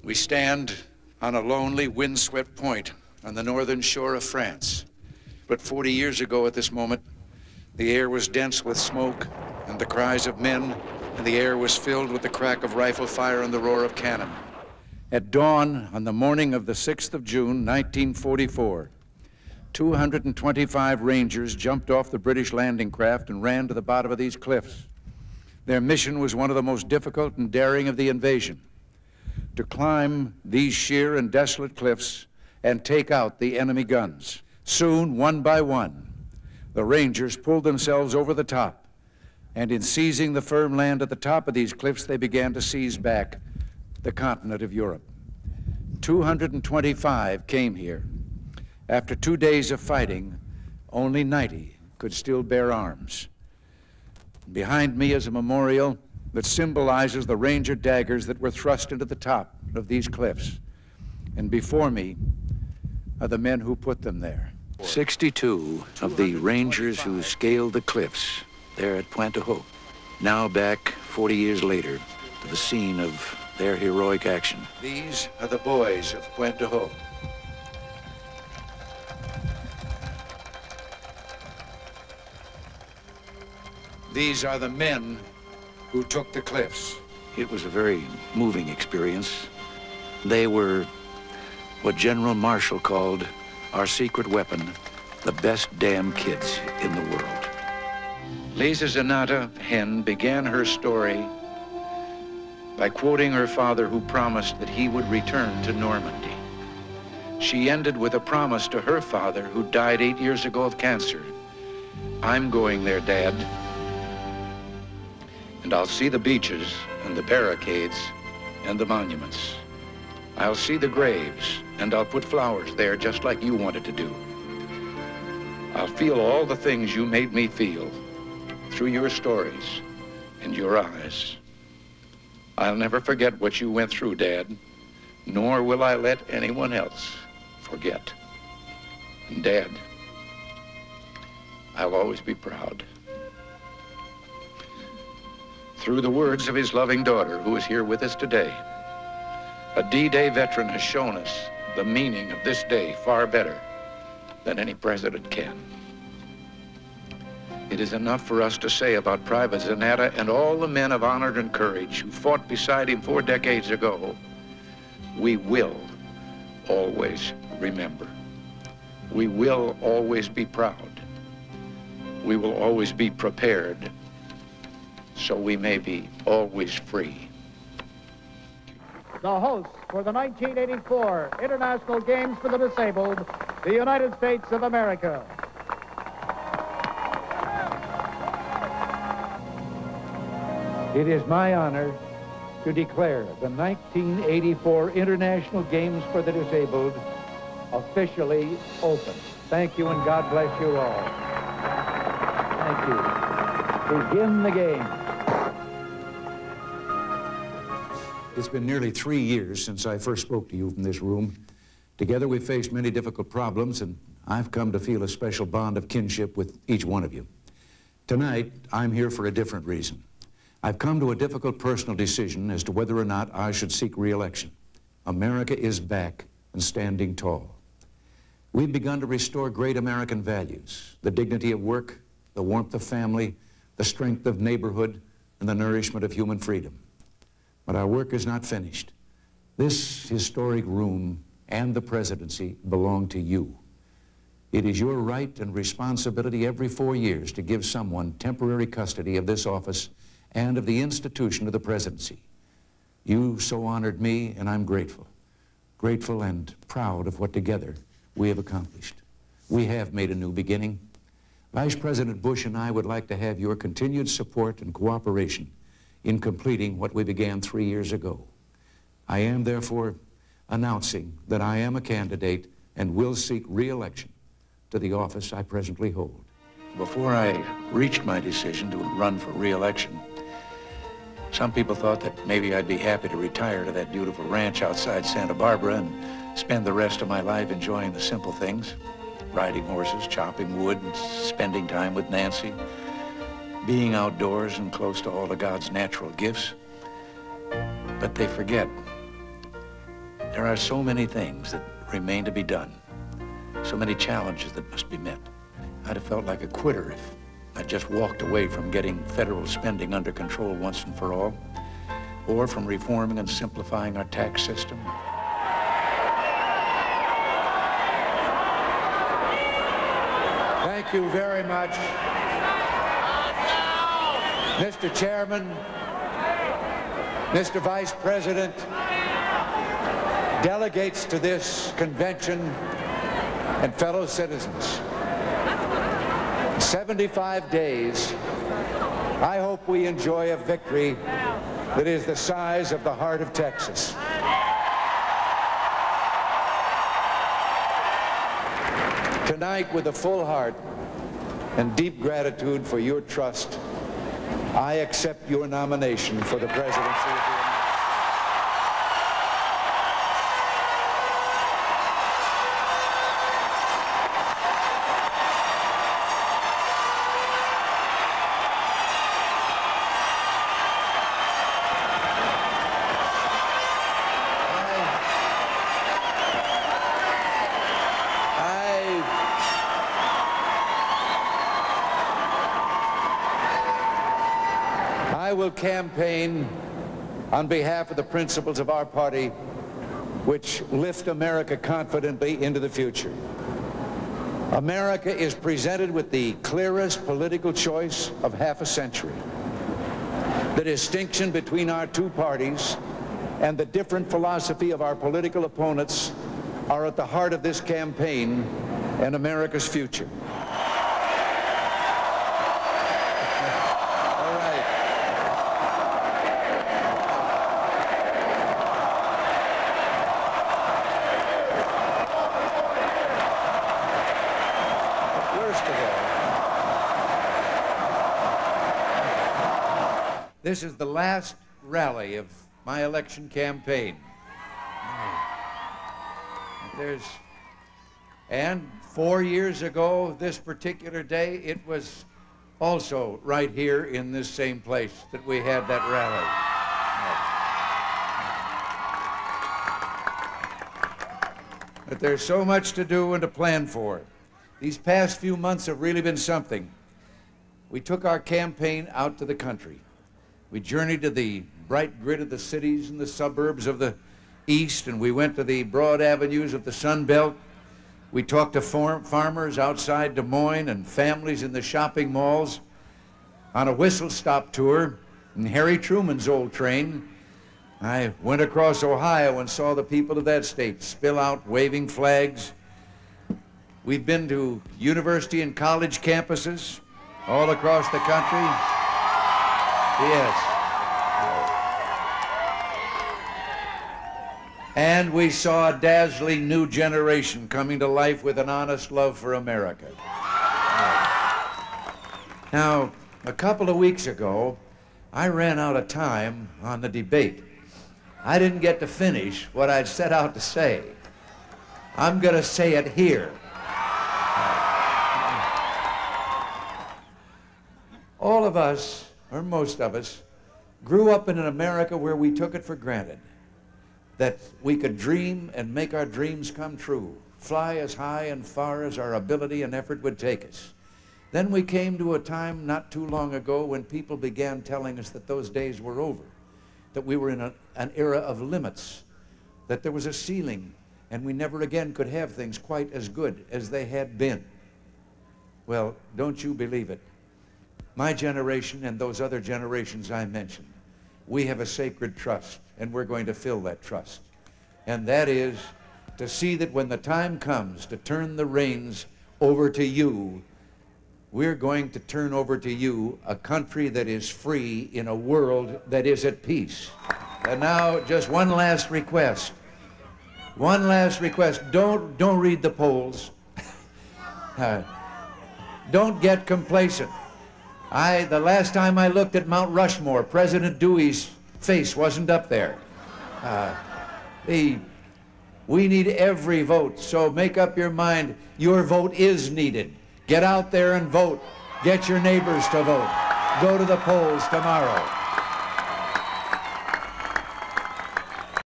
We stand on a lonely, windswept point on the northern shore of France. But 40 years ago at this moment, the air was dense with smoke and the cries of men, and the air was filled with the crack of rifle fire and the roar of cannon. At dawn on the morning of the 6th of June, 1944, 225 Rangers jumped off the British landing craft and ran to the bottom of these cliffs. Their mission was one of the most difficult and daring of the invasion: to climb these sheer and desolate cliffs and take out the enemy guns. Soon, one by one, the Rangers pulled themselves over the top, and in seizing the firm land at the top of these cliffs, they began to seize back the continent of Europe. 225 came here. After 2 days of fighting, only 90 could still bear arms. Behind me is a memorial that symbolizes the Ranger daggers that were thrust into the top of these cliffs. And before me are the men who put them there. 62 of the Rangers who scaled the cliffs there at Pointe du Hoc, now back 40 years later to the scene of their heroic action. These are the boys of Pointe du Hoc. These are the men who took the cliffs. It was a very moving experience. They were what General Marshall called our secret weapon, the best damn kids in the world. Lisa Zanata Hen began her story by quoting her father, who promised that he would return to Normandy. She ended with a promise to her father, who died 8 years ago of cancer. "I'm going there, Dad, and I'll see the beaches and the barricades and the monuments. I'll see the graves, and I'll put flowers there just like you wanted to do. I'll feel all the things you made me feel through your stories and your eyes. I'll never forget what you went through, Dad, nor will I let anyone else forget. And Dad, I'll always be proud." Through the words of his loving daughter, who is here with us today, a D-Day veteran has shown us the meaning of this day far better than any president can. It is enough for us to say about Private Zanata and all the men of honor and courage who fought beside him 4 decades ago: we will always remember. We will always be proud. We will always be prepared, so we may be always free. The host for the 1984 International Games for the Disabled, the United States of America. It is my honor to declare the 1984 International Games for the Disabled officially open. Thank you, and God bless you all. Thank you. Begin the game. It's been nearly 3 years since I first spoke to you from this room. Together we've faced many difficult problems, and I've come to feel a special bond of kinship with each one of you. Tonight, I'm here for a different reason. I've come to a difficult personal decision as to whether or not I should seek re-election. America is back and standing tall. We've begun to restore great American values: the dignity of work, the warmth of family, the strength of neighborhood, and the nourishment of human freedom. But our work is not finished. This historic room and the presidency belong to you. It is your right and responsibility every 4 years to give someone temporary custody of this office and of the institution of the presidency. You so honored me, and I'm grateful. Grateful and proud of what together we have accomplished. We have made a new beginning. Vice President Bush and I would like to have your continued support and cooperation in completing what we began 3 years ago. I am therefore announcing that I am a candidate and will seek re-election to the office I presently hold. Before I reached my decision to run for re-election, some people thought that maybe I'd be happy to retire to that beautiful ranch outside Santa Barbara and spend the rest of my life enjoying the simple things: riding horses, chopping wood, and spending time with Nancy, being outdoors and close to all of God's natural gifts. But they forget There are so many things that remain to be done, so many challenges that must be met. I'd have felt like a quitter if I just walked away from getting federal spending under control once and for all, or from reforming and simplifying our tax system. Thank you very much. Mr. Chairman, Mr. Vice President, delegates to this convention, and fellow citizens. 75 days, I hope we enjoy a victory that is the size of the heart of Texas. Tonight, with a full heart and deep gratitude for your trust, I accept your nomination for the presidency of the United States. I will campaign on behalf of the principles of our party which lift America confidently into the future. America is presented with the clearest political choice of half a century. The distinction between our two parties and the different philosophy of our political opponents are at the heart of this campaign and America's future. This is the last rally of my election campaign. And 4 years ago, this particular day, it was also right here in this same place that we had that rally. But there's so much to do and to plan for. These past few months have really been something. We took our campaign out to the country. We journeyed to the bright grid of the cities and the suburbs of the East, and we went to the broad avenues of the Sun Belt. We talked to farmers outside Des Moines and families in the shopping malls. On a whistle-stop tour in Harry Truman's old train, I went across Ohio and saw the people of that state spill out waving flags. We've been to university and college campuses all across the country. Yes. And we saw a dazzling new generation coming to life with an honest love for America. Now, a couple of weeks ago, I ran out of time on the debate. I didn't get to finish what I'd set out to say. I'm going to say it here. All of us, or most of us, grew up in an America where we took it for granted that we could dream and make our dreams come true, fly as high and far as our ability and effort would take us. Then we came to a time not too long ago when people began telling us that those days were over, that we were in an era of limits, that there was a ceiling, and we never again could have things quite as good as they had been. Well, don't you believe it? My generation and those other generations I mentioned, we have a sacred trust, and we're going to fill that trust. And that is to see that when the time comes to turn the reins over to you, we're going to turn over to you a country that is free in a world that is at peace. And now, just one last request. One last request. Don't read the polls. Don't get complacent. The last time I looked at Mount Rushmore, President Dewey's face wasn't up there. We need every vote, so make up your mind. Your vote is needed. Get out there and vote. Get your neighbors to vote. Go to the polls tomorrow.